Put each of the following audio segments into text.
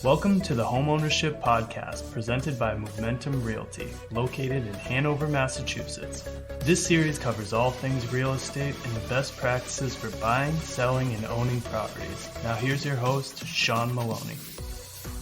Welcome to the Homeownership Podcast presented by Momentum Realty, located in Hanover, Massachusetts. This series covers all things real estate and the best practices for buying, selling, and owning properties. Now here's your host, Sean Maloney.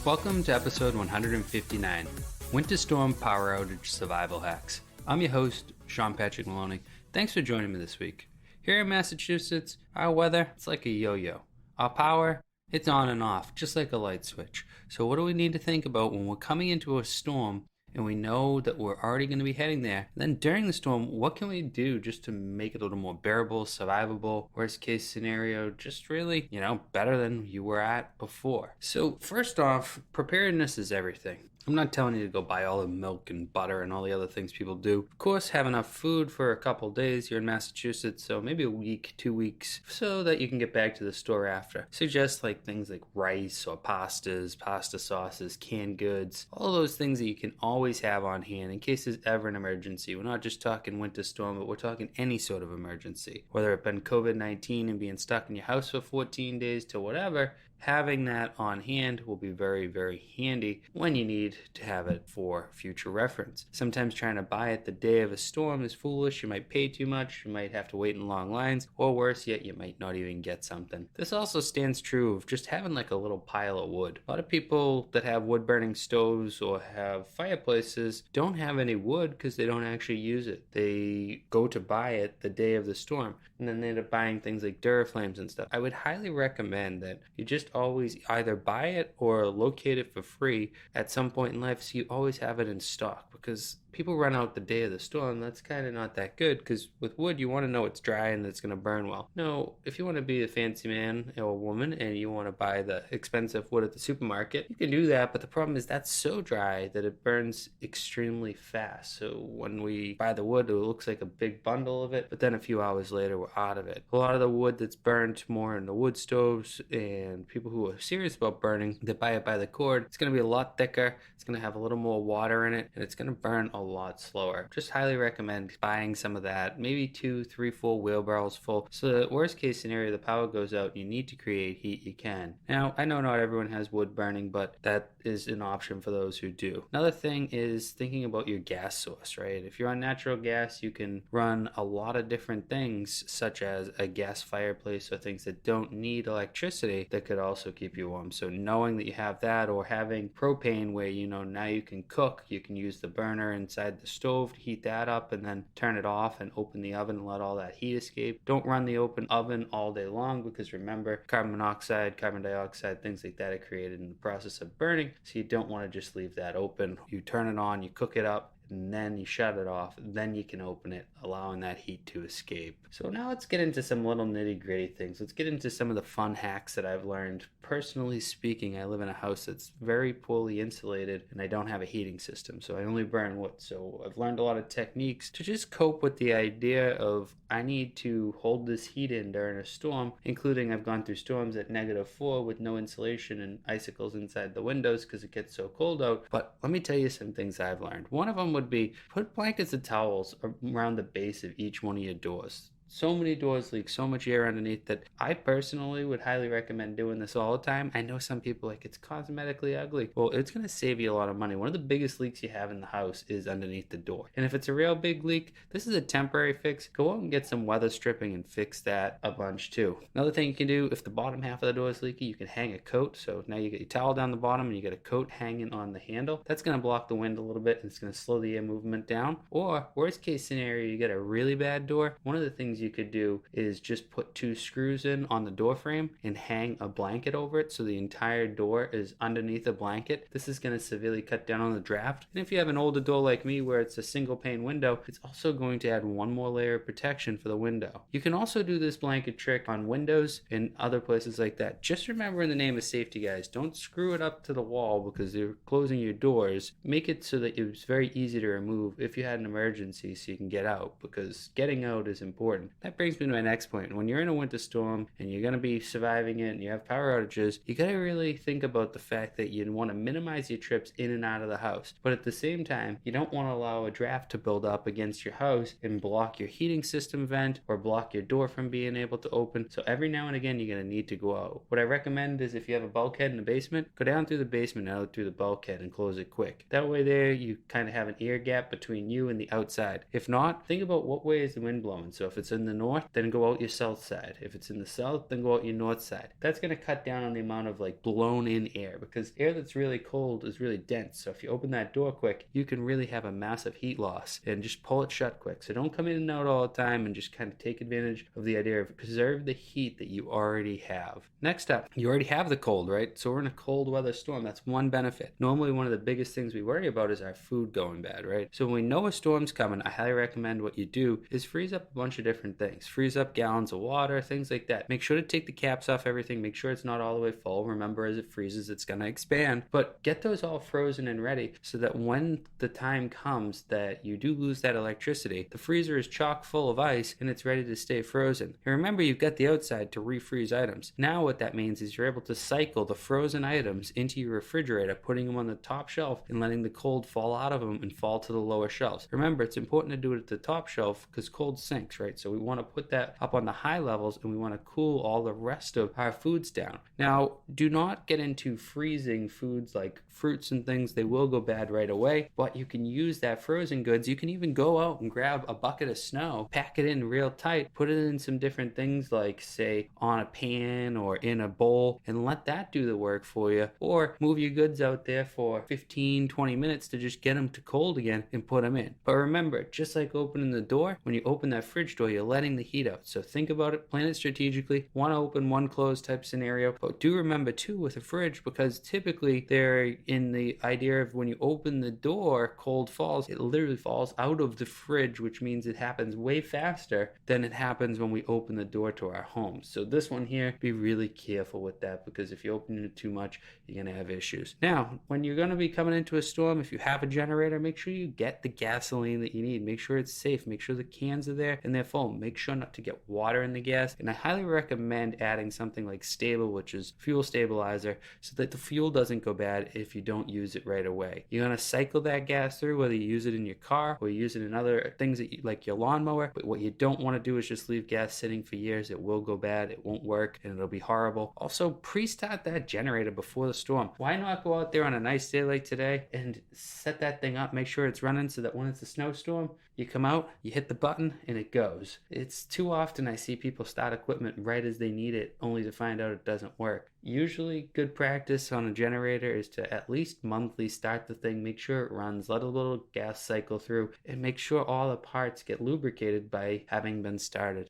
Welcome to episode 159, Winter Storm Power Outage Survival Hacks. I'm your host, Sean Patrick Maloney. Thanks for joining me this week. Here in Massachusetts, our weather, it's like a yo-yo. Our power, it's on and off, just like a light switch. So what do we need to think about when we're coming into a storm and we know that we're already going to be heading there? And then during the storm, what can we do just to make it a little more bearable, survivable, worst case scenario, just really, better than you were at before? So first off, preparedness is everything. I'm not telling you to go buy all the milk and butter and all the other things people do. Of course, have enough food for a couple days. You're in Massachusetts, so maybe a week, 2 weeks, so that you can get back to the store after. Suggest things like rice or pastas, pasta sauces, canned goods, all those things that you can always have on hand in case there's ever an emergency. We're not just talking winter storm, but we're talking any sort of emergency. Whether it been COVID-19 and being stuck in your house for 14 days to whatever, having that on hand will be very, very handy when you need to have it for future reference. Sometimes trying to buy it the day of a storm is foolish. You might pay too much, you might have to wait in long lines, or worse yet, you might not even get something. This also stands true of just having a little pile of wood. A lot of people that have wood-burning stoves or have fireplaces don't have any wood because they don't actually use it. They go to buy it the day of the storm, and then they end up buying things like Duraflames and stuff. I would highly recommend that you just always either buy it or locate it for free at some point in life so you always have it in stock, because people run out the day of the storm. That's kind of not that good, because with wood you want to know it's dry and it's going to burn well. No, if you want to be a fancy man or woman and you want to buy the expensive wood at the supermarket, you can do that, but the problem is that's so dry that it burns extremely fast. So when we buy the wood, it looks like a big bundle of it, but then a few hours later we're out of it. A lot of the wood that's burned more in the wood stoves and people who are serious about burning, they buy it by the cord. It's going to be a lot thicker, it's going to have a little more water in it, and it's going to burn a lot slower. Just highly recommend buying some of that, maybe 2, 3, 4 wheelbarrows full. So the worst case scenario, the power goes out and you need to create heat, you can. Now, I know not everyone has wood burning, but that is an option for those who do. Another thing is thinking about your gas source, right? If you're on natural gas, you can run a lot of different things, such as a gas fireplace or things that don't need electricity that could also keep you warm. So knowing that you have that, or having propane where now you can cook, you can use the burner inside the stove to heat that up and then turn it off and open the oven and let all that heat escape. Don't run the open oven all day long, because remember, carbon monoxide, carbon dioxide, things like that are created in the process of burning, so you don't want to just leave that open. You turn it on, you cook it up, and then you shut it off, then you can open it, allowing that heat to escape. So now let's get into some little nitty-gritty things. Let's get into some of the fun hacks that I've learned. Personally speaking, I live in a house that's very poorly insulated and I don't have a heating system, so I only burn wood. So I've learned a lot of techniques to just cope with the idea of I need to hold this heat in during a storm, including I've gone through storms at -4 with no insulation and icicles inside the windows because it gets so cold out. But let me tell you some things I've learned. One of them would be put blankets and towels around the base of each one of your doors. So many doors leak so much air underneath that I personally would highly recommend doing this all the time. I know some people it's cosmetically ugly. Well, it's going to save you a lot of money. One of the biggest leaks you have in the house is underneath the door. And if it's a real big leak, this is a temporary fix. Go out and get some weather stripping and fix that a bunch too. Another thing you can do, if the bottom half of the door is leaky, you can hang a coat. So now you get your towel down the bottom and you get a coat hanging on the handle. That's going to block the wind a little bit and it's going to slow the air movement down. Or worst case scenario, you get a really bad door. One of the things you could do is just put 2 screws in on the door frame and hang a blanket over it so the entire door is underneath a blanket. This is going to severely cut down on the draft. And if you have an older door like me where it's a single pane window, it's also going to add one more layer of protection for the window. You can also do this blanket trick on windows and other places like that. Just remember, in the name of safety, guys, don't screw it up to the wall because you're closing your doors. Make it so that it's very easy to remove if you had an emergency so you can get out, because getting out is important. important. That brings me to my next point. When you're in a winter storm and you're going to be surviving it and you have power outages, you got to really think about the fact that you want to minimize your trips in and out of the house. But at the same time, you don't want to allow a draft to build up against your house and block your heating system vent or block your door from being able to open. So every now and again, you're going to need to go out. What I recommend is if you have a bulkhead in the basement, go down through the basement and out through the bulkhead and close it quick. That way there, you kind of have an air gap between you and the outside. If not, think about what way is the wind blowing. So if it's in the north, then go out your south side. If it's in the south, then go out your north side. That's going to cut down on the amount of like blown in air, because air that's really cold is really dense. So if you open that door quick, you can really have a massive heat loss, and just pull it shut quick. So don't come in and out all the time, and just kind of take advantage of the idea of preserve the heat that you already have. Next up, you already have the cold, right? So we're in a cold weather storm. That's one benefit. Normally one of the biggest things we worry about is our food going bad, right? So when we know a storm's coming, I highly recommend what you do is freeze up a bunch of different things. Freeze up gallons of water, things like that. Make sure to take the caps off everything. Make sure it's not all the way full. Remember, as it freezes, it's going to expand. But get those all frozen and ready so that when the time comes that you do lose that electricity, the freezer is chock full of ice and it's ready to stay frozen. And remember, you've got the outside to refreeze items. Now what that means is you're able to cycle the frozen items into your refrigerator, putting them on the top shelf and letting the cold fall out of them and fall to the lower shelves. Remember, it's important to do it at the top shelf because cold sinks, right? So we want to put that up on the high levels and we want to cool all the rest of our foods down. Now, do not get into freezing foods like fruits and things. They will go bad right away, but you can use that frozen goods. You can even go out and grab a bucket of snow, pack it in real tight, put it in some different things like, say, on a pan or in a bowl, and let that do the work for you. Or move your goods out there for 15-20 minutes to just get them to cold again and put them in. But remember, just like opening the door, when you open that fridge door, you're letting the heat out. So think about it, plan it strategically. One open, one closed type scenario. But do remember too with a fridge, because typically they're in the idea of when you open the door, cold falls, it literally falls out of the fridge, which means it happens way faster than it happens when we open the door to our home. So this one here, be really careful with that, because if you open it too much, you're going to have issues. Now, when you're going to be coming into a storm, if you have a generator, make sure you get the gasoline that you need. Make sure it's safe. Make sure the cans are there and they're full. Make sure not to get water in the gas. And I highly recommend adding something like Stable, which is fuel stabilizer, so that the fuel doesn't go bad if you don't use it right away. You're going to cycle that gas through, whether you use it in your car or you use it in other things that like your lawnmower. But what you don't want to do is just leave gas sitting for years. It will go bad. It won't work and it'll be horrible. Also, pre-start that generator before the storm. Why not go out there on a nice day like today and set that thing up, make sure it's running so that when it's a snowstorm, you come out, you hit the button, and it goes. It's too often I see people start equipment right as they need it, only to find out it doesn't work. Usually good practice on a generator is to at least monthly start the thing, make sure it runs, let a little gas cycle through, and make sure all the parts get lubricated by having been started.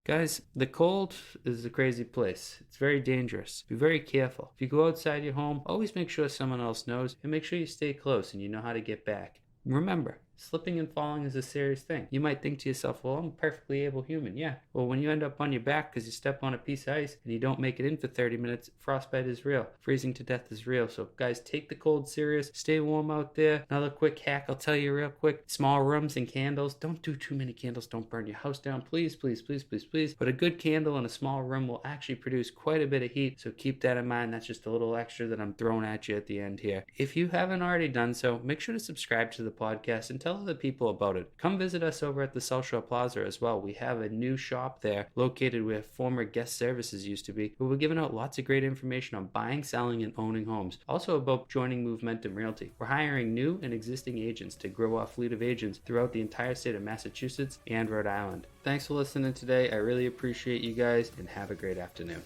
Guys, the cold is a crazy place. It's very dangerous. Be very careful. If you go outside your home, always make sure someone else knows, and make sure you stay close and you know how to get back. Remember, slipping and falling is a serious thing. You might think to yourself, well, I'm a perfectly able human. Yeah. Well, when you end up on your back because you step on a piece of ice and you don't make it in for 30 minutes, frostbite is real. Freezing to death is real. So guys, take the cold serious. Stay warm out there. Another quick hack I'll tell you real quick. Small rooms and candles. Don't do too many candles. Don't burn your house down. Please, please, please, please, please. But a good candle in a small room will actually produce quite a bit of heat. So keep that in mind. That's just a little extra that I'm throwing at you at the end here. If you haven't already done so, make sure to subscribe to the podcast and tell other people about it. Come visit us over at the South Shore Plaza as well. We have a new shop there located where former guest services used to be, but we're giving out lots of great information on buying, selling, and owning homes. Also about joining Momentum Realty. We're hiring new and existing agents to grow our fleet of agents throughout the entire state of Massachusetts and Rhode Island. Thanks for listening today. I really appreciate you guys, and have a great afternoon.